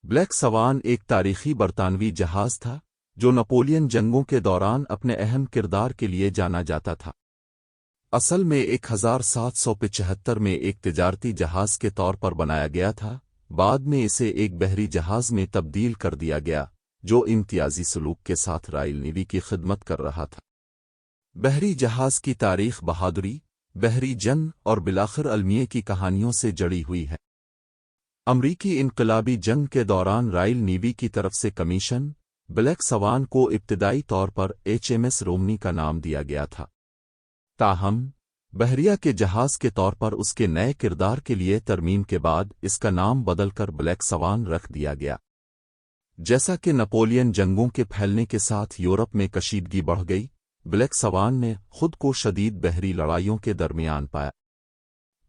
Black سوان ایک تاریخی برطانوی جہاز تھا جو نپولین جنگوں کے دوران اپنے اہم کردار کے لیے جانا جاتا تھا۔ اصل میں 1775 میں ایک تجارتی جہاز کے طور پر بنایا گیا تھا، بعد میں اسے ایک بحری جہاز میں تبدیل کر دیا گیا جو امتیازی سلوک کے ساتھ رائل نیوی کی خدمت کر رہا تھا۔ بحری جہاز کی تاریخ بہادری، بحری جنگ اور بالآخر المیے کی کہانیوں سے جڑی ہوئی ہے۔ امریکی انقلابی جنگ کے دوران رائل نیوی کی طرف سے کمیشن بلیک سوان کو ابتدائی طور پر HMS رومنی کا نام دیا گیا تھا، تاہم بحریہ کے جہاز کے طور پر اس کے نئے کردار کے لیے ترمیم کے بعد اس کا نام بدل کر بلیک سوان رکھ دیا گیا۔ جیسا کہ نپولین جنگوں کے پھیلنے کے ساتھ یورپ میں کشیدگی بڑھ گئی، بلیک سوان نے خود کو شدید بحری لڑائیوں کے درمیان پایا۔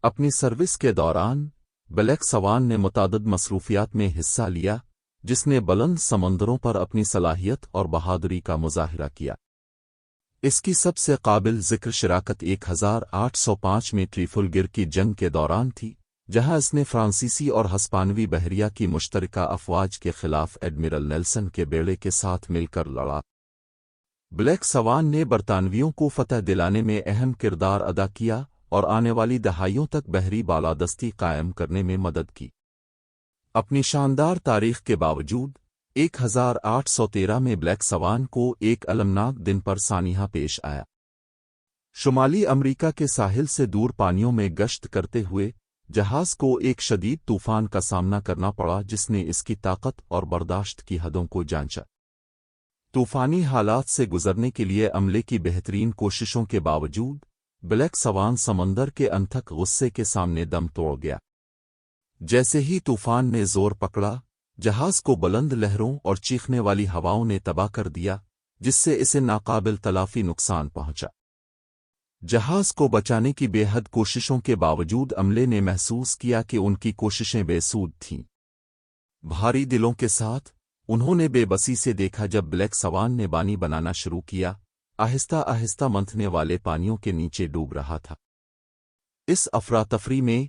اپنی سروس کے دوران بلیک سوان نے متعدد مصروفیات میں حصہ لیا جس نے بلند سمندروں پر اپنی صلاحیت اور بہادری کا مظاہرہ کیا۔ اس کی سب سے قابل ذکر شراکت 1805 میں ٹریفلگر کی جنگ کے دوران تھی، جہاں اس نے فرانسیسی اور ہسپانوی بحریہ کی مشترکہ افواج کے خلاف ایڈمرل نیلسن کے بیڑے کے ساتھ مل کر لڑا۔ بلیک سوان نے برطانویوں کو فتح دلانے میں اہم کردار ادا کیا اور آنے والی دہائیوں تک بحری بالادستی قائم کرنے میں مدد کی۔ اپنی شاندار تاریخ کے باوجود 1813 میں بلیک سوان کو ایک المناک دن پر سانحہ پیش آیا۔ شمالی امریکہ کے ساحل سے دور پانیوں میں گشت کرتے ہوئے جہاز کو ایک شدید طوفان کا سامنا کرنا پڑا جس نے اس کی طاقت اور برداشت کی حدوں کو جانچا۔ طوفانی حالات سے گزرنے کے لیے عملے کی بہترین کوششوں کے باوجود بلیک سوان سمندر کے انتھک غصے کے سامنے دم توڑ گیا۔ جیسے ہی طوفان نے زور پکڑا، جہاز کو بلند لہروں اور چیخنے والی ہواؤں نے تباہ کر دیا، جس سے اسے ناقابل تلافی نقصان پہنچا۔ جہاز کو بچانے کی بے حد کوششوں کے باوجود عملے نے محسوس کیا کہ ان کی کوششیں بے سود تھیں۔ بھاری دلوں کے ساتھ انہوں نے بے بسی سے دیکھا جب بلیک سوان نے بانی بنانا شروع کیا، آہستہ آہستہ منتھنے والے پانیوں کے نیچے ڈوب رہا تھا۔ اس افراتفری میں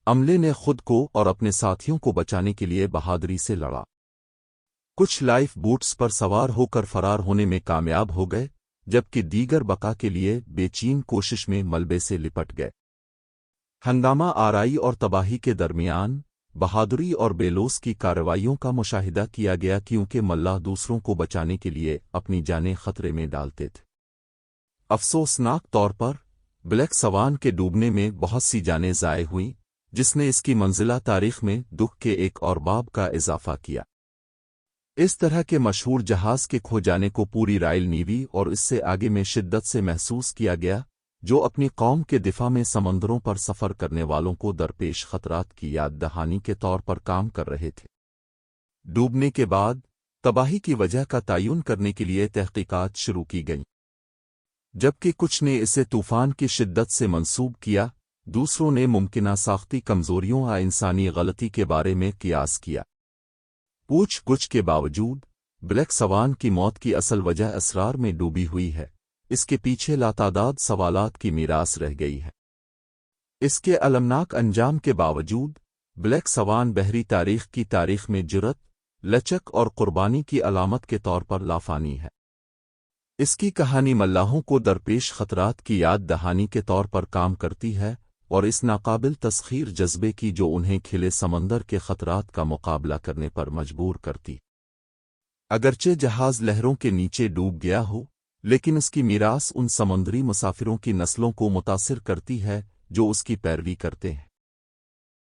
عملے نے خود کو اور اپنے ساتھیوں کو بچانے کے لیے بہادری سے لڑا۔ کچھ لائف بوٹس پر سوار ہو کر فرار ہونے میں کامیاب ہو گئے، جبکہ دیگر بقا کے لیے بے چین کوشش میں ملبے سے لپٹ گئے۔ ہنگامہ آرائی اور تباہی کے درمیان بہادری اور بے لوث کی کارروائیوں کا مشاہدہ کیا گیا کیونکہ ملاح دوسروں کو بچانے کے لیے اپنی جانیں خطرے میں ڈالتے تھے۔ افسوسناک طور پر بلیک سوان کے ڈوبنے میں بہت سی جانیں ضائع ہوئیں، جس نے اس کی منزلہ تاریخ میں دکھ کے ایک اور باب کا اضافہ کیا۔ اس طرح کے مشہور جہاز کے کھو جانے کو پوری رائل نیوی اور اس سے آگے میں شدت سے محسوس کیا گیا، جو اپنی قوم کے دفاع میں سمندروں پر سفر کرنے والوں کو درپیش خطرات کی یاد دہانی کے طور پر کام کر رہے تھے۔ ڈوبنے کے بعد تباہی کی وجہ کا تعین کرنے کے لیے تحقیقات شروع کی گئیں۔ جبکہ کچھ نے اسے طوفان کی شدت سے منسوب کیا، دوسروں نے ممکنہ ساختی کمزوریوں یا انسانی غلطی کے بارے میں قیاس کیا۔ پوچھ گچھ کے باوجود بلیک سوان کی موت کی اصل وجہ اسرار میں ڈوبی ہوئی ہے، اس کے پیچھے لاتعداد سوالات کی میراث رہ گئی ہے۔ اس کے المناک انجام کے باوجود بلیک سوان بحری تاریخ میں جرأت، لچک اور قربانی کی علامت کے طور پر لافانی ہے۔ اس کی کہانی ملاحوں کو درپیش خطرات کی یاد دہانی کے طور پر کام کرتی ہے اور اس ناقابل تسخیر جذبے کی جو انہیں کھلے سمندر کے خطرات کا مقابلہ کرنے پر مجبور کرتی۔ اگرچہ جہاز لہروں کے نیچے ڈوب گیا ہو، لیکن اس کی میراث ان سمندری مسافروں کی نسلوں کو متاثر کرتی ہے جو اس کی پیروی کرتے ہیں۔